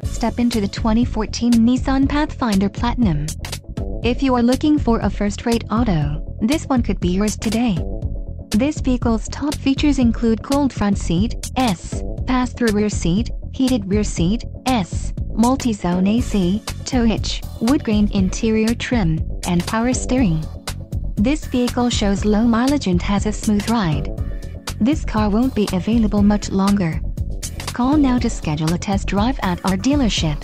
Step into the 2014 Nissan Pathfinder Platinum. If you are looking for a first-rate auto, this one could be yours today. This vehicle's top features include cooled front seat, S, pass-through rear seat, heated rear seat, S, multi-zone AC, tow hitch, wood-grain interior trim, and power steering. This vehicle shows low mileage and has a smooth ride. This car won't be available much longer. Call now to schedule a test drive at our dealership.